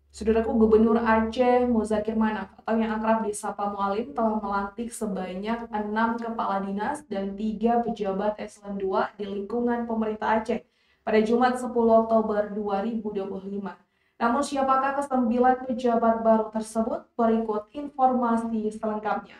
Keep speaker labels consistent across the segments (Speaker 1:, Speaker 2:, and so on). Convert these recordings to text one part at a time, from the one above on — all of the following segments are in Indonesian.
Speaker 1: Saudaraku, Gubernur Aceh Muzakir Manaf atau yang akrab disapa Mualim telah melantik sebanyak 6 kepala dinas dan 3 pejabat eselon 2 di lingkungan pemerintah Aceh pada Jumat 10 Oktober 2025. Namun siapakah ke-9 pejabat baru tersebut? Berikut informasi selengkapnya.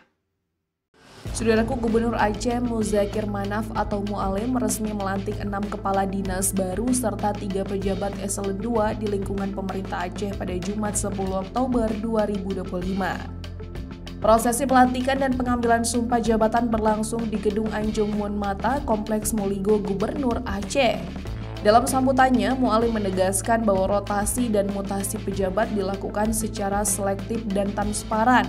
Speaker 1: Saudaraku, Gubernur Aceh Muzakir Manaf atau Mualim resmi melantik 6 kepala dinas baru serta 3 pejabat eselon 2 di lingkungan pemerintah Aceh pada Jumat 10 Oktober 2025. Prosesi pelantikan dan pengambilan sumpah jabatan berlangsung di Gedung Anjung Monmata, Kompleks Muligo Gubernur Aceh. Dalam sambutannya, Mualim menegaskan bahwa rotasi dan mutasi pejabat dilakukan secara selektif dan transparan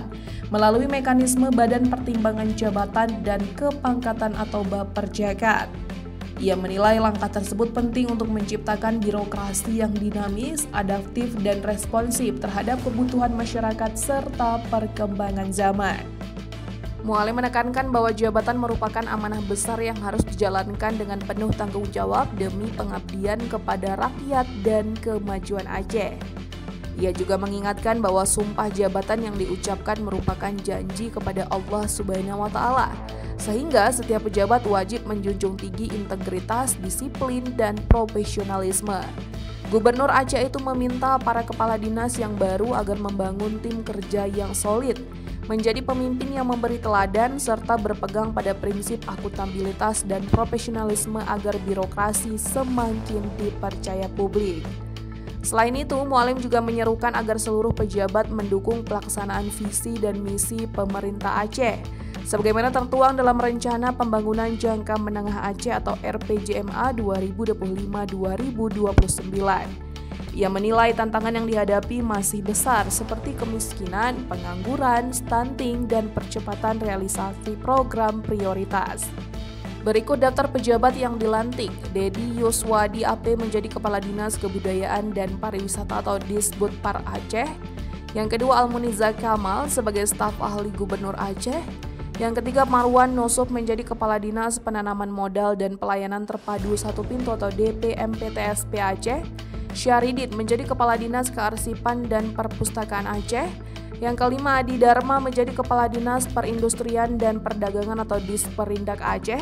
Speaker 1: melalui mekanisme Badan Pertimbangan Jabatan dan Kepangkatan atau Baperjakat. Ia menilai langkah tersebut penting untuk menciptakan birokrasi yang dinamis, adaptif, dan responsif terhadap kebutuhan masyarakat serta perkembangan zaman. Mualim menekankan bahwa jabatan merupakan amanah besar yang harus dijalankan dengan penuh tanggung jawab demi pengabdian kepada rakyat dan kemajuan Aceh. Ia juga mengingatkan bahwa sumpah jabatan yang diucapkan merupakan janji kepada Allah Subhanahu wa Ta'ala, sehingga setiap pejabat wajib menjunjung tinggi integritas, disiplin, dan profesionalisme. Gubernur Aceh itu meminta para kepala dinas yang baru agar membangun tim kerja yang solid, menjadi pemimpin yang memberi teladan serta berpegang pada prinsip akuntabilitas dan profesionalisme agar birokrasi semakin dipercaya publik. Selain itu, Mualim juga menyerukan agar seluruh pejabat mendukung pelaksanaan visi dan misi pemerintah Aceh, sebagaimana tertuang dalam Rencana Pembangunan Jangka Menengah Aceh atau RPJMA 2025-2029. Ia menilai tantangan yang dihadapi masih besar seperti kemiskinan, pengangguran, stunting, dan percepatan realisasi program prioritas. Berikut daftar pejabat yang dilantik. Dedi Yuswadi AP menjadi Kepala Dinas Kebudayaan dan Pariwisata atau Disbudpar Aceh. Yang kedua, Almuniza Kamal sebagai staf ahli Gubernur Aceh. Yang ketiga, Marwan Nusuf menjadi Kepala Dinas Penanaman Modal dan Pelayanan Terpadu Satu Pintu atau DPMPTSP Aceh. Syaridin menjadi Kepala Dinas Kearsipan dan Perpustakaan Aceh. Yang kelima, Adi Dharma menjadi Kepala Dinas Perindustrian dan Perdagangan atau Disperindak Aceh.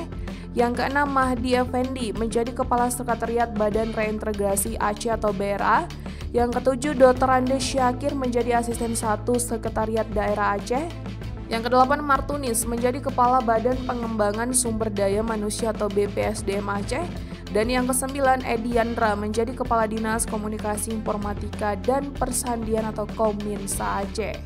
Speaker 1: Yang keenam, Mahdi Effendi menjadi Kepala Sekretariat Badan Reintegrasi Aceh atau BRA. Yang ketujuh, Dr. Andes Syakir menjadi Asisten 1 Sekretariat Daerah Aceh. Yang kedelapan, Martunis menjadi Kepala Badan Pengembangan Sumber Daya Manusia atau BPSDM Aceh. Dan yang kesembilan, Edi Yandra menjadi Kepala Dinas Komunikasi Informatika dan Persandian atau Kominsa Aceh.